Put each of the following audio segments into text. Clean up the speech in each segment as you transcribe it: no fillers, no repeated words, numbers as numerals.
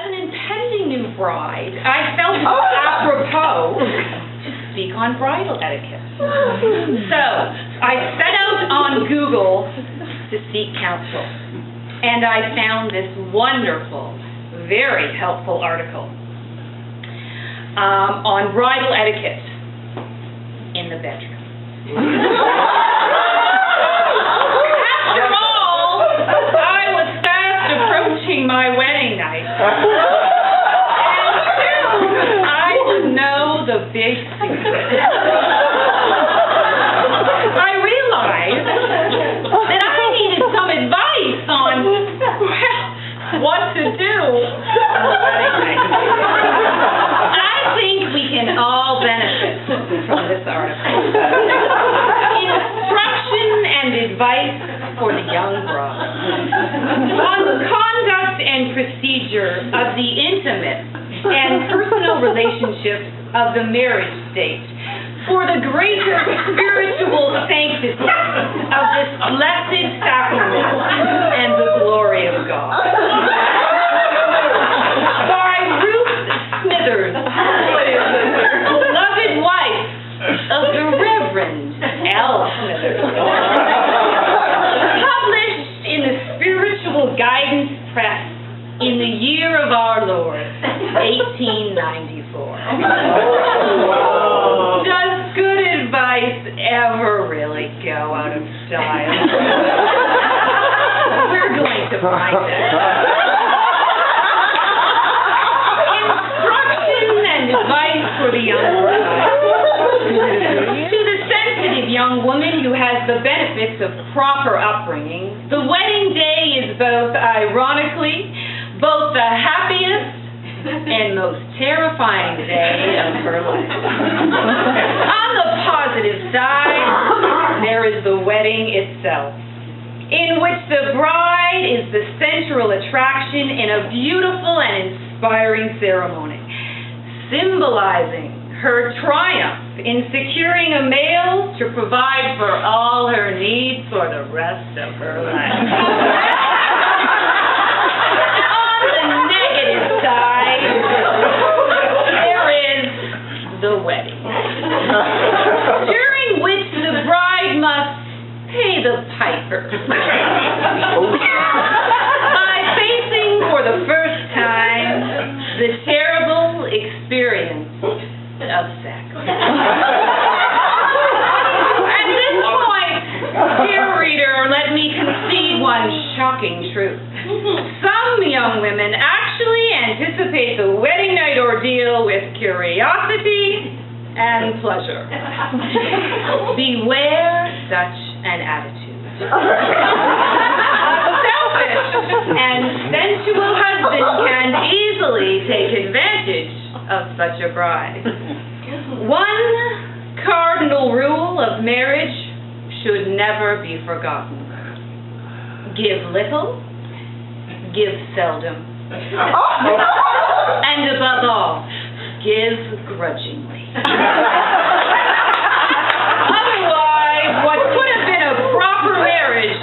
As an impending new bride, I felt it was apropos to speak on bridal etiquette. So, I set out on Google to seek counsel, and I found this wonderful, very helpful article on bridal etiquette in the bedroom. After all, I was fast approaching my wedding night. And soon I would know the big secret. I realized that I needed some advice on, well, what to do on the wedding night. I think we can all benefit from this article. Instruction and advice for the young bride on the conduct and procedure of the intimate and personal relationships of the marriage state for the greater spiritual sanctity of this blessed sacrament and the glory of God. By Ruth Smithers, beloved wife of the Reverend L. Smithers. Published in the Spiritual Guidance Press in the year of our Lord, 1894. Does good advice ever really go out of style? We're going to find out. Instruction and advice for the young bride. To the sensitive young woman who has the benefits of proper upbringing, the wedding day is both, ironically, both the happiest and most terrifying day of her life. On the positive side, there is the wedding itself, in which the bride is the central attraction in a beautiful and inspiring ceremony, symbolizing her triumph in securing a male to provide for all her needs for the rest of her life. On the negative side, there is the wedding, during which the bride must pay the piper by facing for the first time the terrible experience of sex. At this point, dear reader, let me concede one shocking truth. Some young women actually anticipate the wedding night ordeal with curiosity and pleasure. Beware such an attitude. Selfish and sensual husbands can easily take advantage of such a bride. One cardinal rule of marriage should never be forgotten. Give little, give seldom. And above all, give grudgingly. Otherwise, what could have been a proper marriage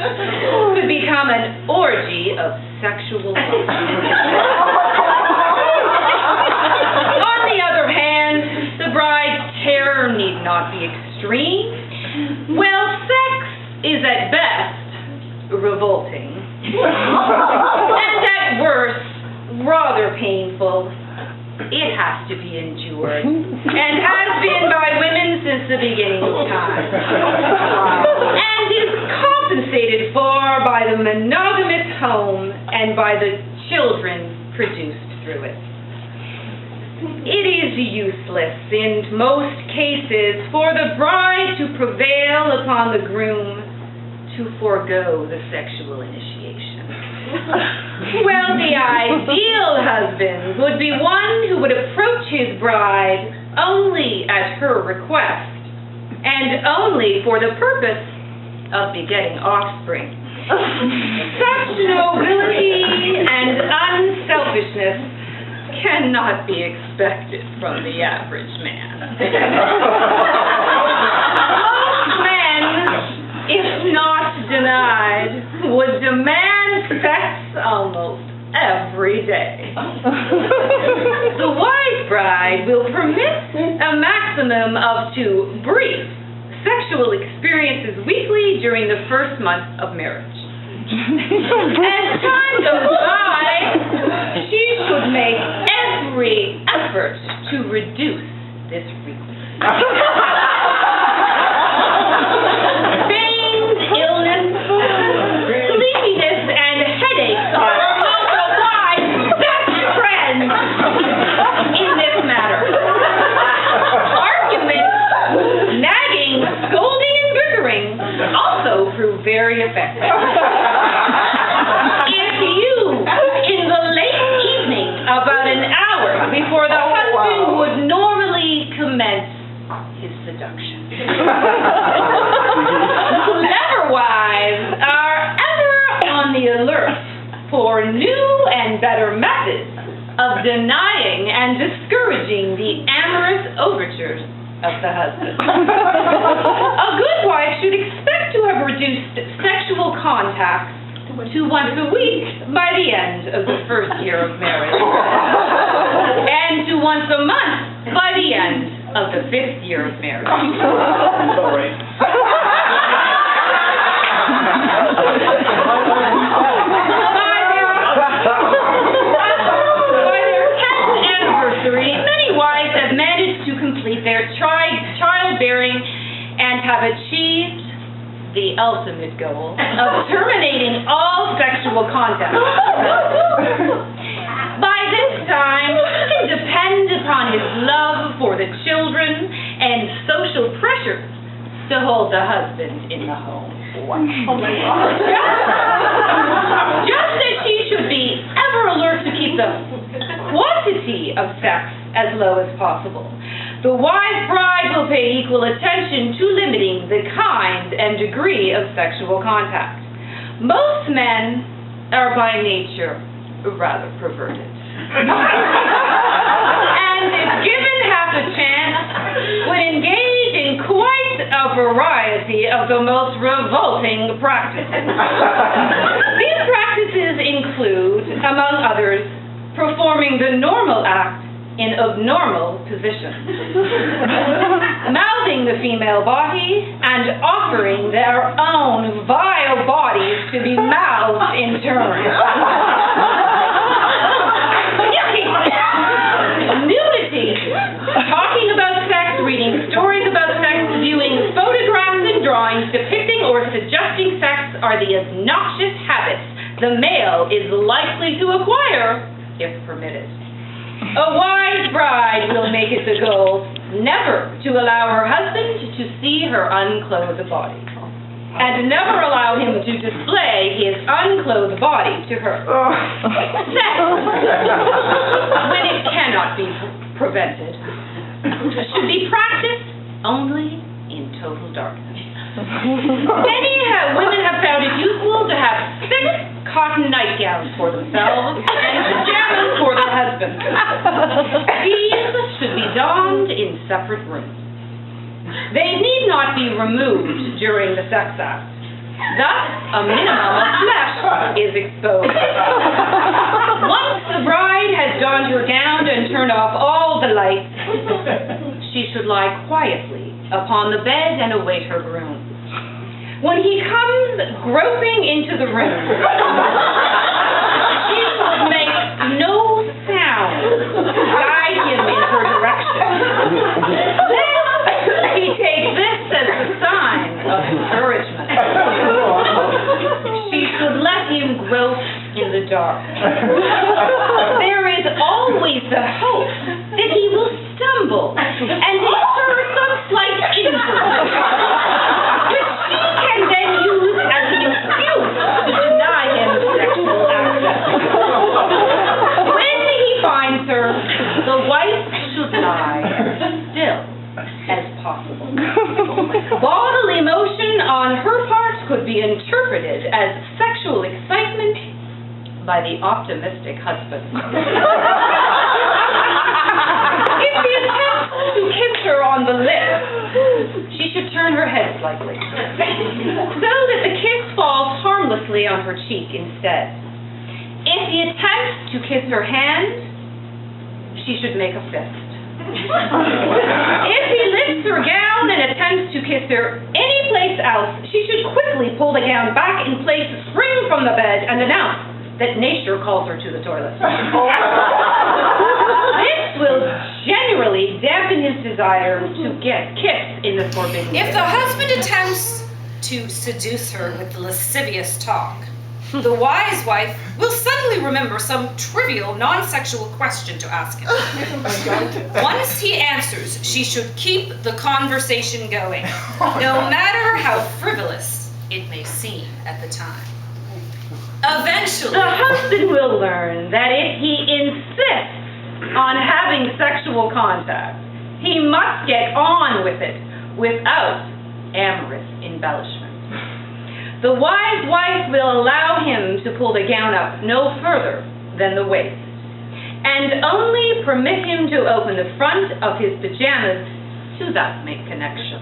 could become an orgy of sexual lust. On the other hand, the bride's terror need not be extreme. Well, sex is at best revolting, and at worst, rather painful. It has to be endured, and has been by women since the beginning of time, and is compensated for by the monogamous home and by the children produced through it. It is useless in most cases for the bride to prevail upon the groom to forego the sexual initiation. Well, the ideal husband would be one who would approach his bride only at her request, and only for the purpose of begetting offspring. Such nobility and unselfishness cannot be expected from the average man. Most men, if not denied, would demand sex almost every day. The wise bride will permit a maximum of 2 brief sexual experiences weekly during the first month of marriage. As time goes by, she should make every effort to reduce this frequency. Pain, illness, sleepiness, and headaches are among the wise best friends in this matter. Arguments, nagging, scolding, and bickering also prove very effective. If you, in the late evening, about an hour before the husband would normally commence his seduction, clever wives are ever on the alert for new and better methods of denying and discouraging the amorous overtures of the husband. A good wife should expect to have reduced sexual contact to once a week by the end of the first year of marriage, and to once a month by the end of the 5th year of marriage. By their 10th anniversary, many wives have managed to complete their childbearing and have achieved the ultimate goal of terminating all sexual contact. By this time, he can depend upon his love for the children and social pressures to hold the husband in the home. Just as she should be ever alert to keep the quantity of sex as low as possible, the wise bride will pay equal attention to limiting the kind and degree of sexual contact. Most men are by nature rather perverted. And if given half a chance, would engage in quite a variety of the most revolting practices. These practices include, among others, performing the normal act in abnormal positions, mouthing the female body, and offering their own vile bodies to be mouthed in turn. Nudity, talking about sex, reading stories about sex, viewing photographs and drawings depicting or suggesting sex are the obnoxious habits the male is likely to acquire if permitted. A wise bride will make it the goal never to allow her husband to see her unclothed body, and never allow him to display his unclothed body to her. Sex, when it cannot be prevented, should be practiced only in total darkness. Many women have found it useful to have 6 cotton nightgowns for themselves and pajamas for their husbands. These should be donned in separate rooms. They need not be removed during the sex act. Thus, a minimum of flesh is exposed. Once the bride has donned her gown and turned off all the lights, she should lie quietly upon the bed and await her groom. When he comes groping into the room, she should make no sound to guide him in her direction. He takes this as a sign of encouragement. She should let him grope in the dark. There is always the hope that he will stumble and incur some slight injury, which she can then use as an excuse to deny him sexual access. When he finds her, the wife should lie still as possible. Bodily motion on her part could be interpreted as sexual excitement by the optimistic husband. If he attempts to kiss her on the lips, she should turn her head slightly, so that the kiss falls harmlessly on her cheek instead. If he attempts to kiss her hand, she should make a fist. If he lifts her gown and attempts to kiss her any place else, she should quickly pull the gown back in place, spring from the bed, and announce that nature calls her to the toilet. This will generally dampen his desire to get kissed in the forbidden If area. the husband attempts to seduce her with lascivious talk, the wise wife will suddenly remember some trivial, non-sexual question to ask him. Once he answers, she should keep the conversation going, no matter how frivolous it may seem at the time. Eventually, The husband will learn that if he insists on having sexual contact, he must get on with it without amorous embellishment. The wise wife will allow him to pull the gown up no further than the waist, and only permit him to open the front of his pajamas to thus make connection.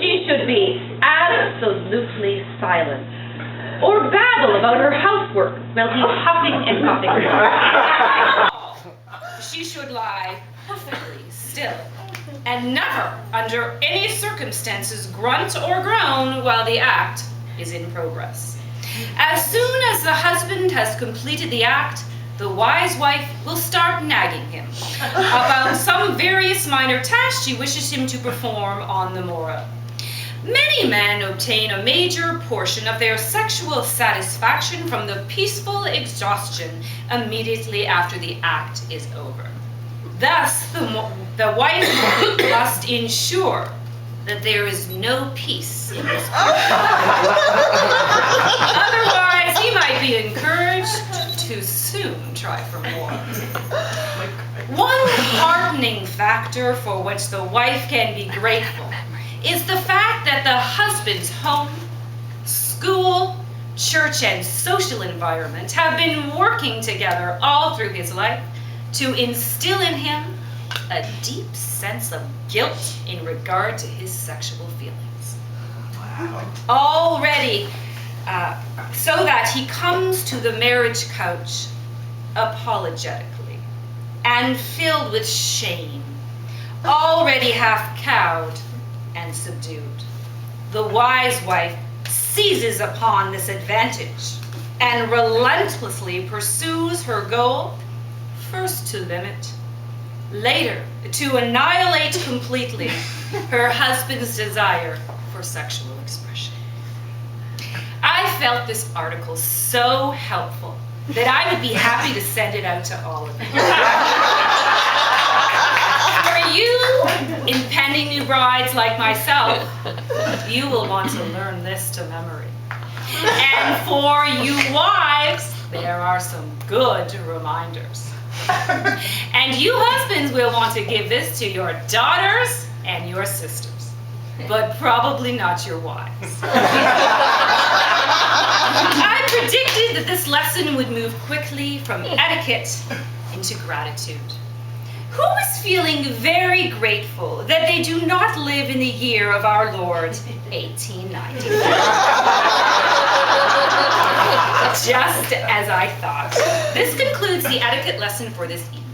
She should be absolutely silent, or babble about her housework while he's huffing and puffing. she should lie perfectly still, and never, under any circumstances, grunt or groan while the act is in progress. As soon as the husband has completed the act, the wise wife will start nagging him about some various minor task she wishes him to perform on the morrow. Many men obtain a major portion of their sexual satisfaction from the peaceful exhaustion immediately after the act is over. Thus, the wife must ensure that there is no peace in his Otherwise, he might be encouraged to soon try for more. One heartening factor for which the wife can be grateful is the fact that the husband's home, school, church, and social environment have been working together all through his life to instill in him a deep sense of guilt in regard to his sexual feelings. Already, so that he comes to the marriage couch apologetically and filled with shame, already half cowed and subdued. The wise wife seizes upon this advantage and relentlessly pursues her goal, first to limit, later to annihilate completely her husband's desire for sexual expression. I felt this article so helpful that I would be happy to send it out to all of you. For you, impending new brides like myself, you will want to learn this to memory. And for you wives, there are some good reminders. And you husbands will want to give this to your daughters and your sisters, but probably not your wives. I predicted that this lesson would move quickly from etiquette into gratitude. Who is feeling very grateful that they do not live in the year of our Lord, 1890? Just as I thought. This concludes the etiquette lesson for this evening.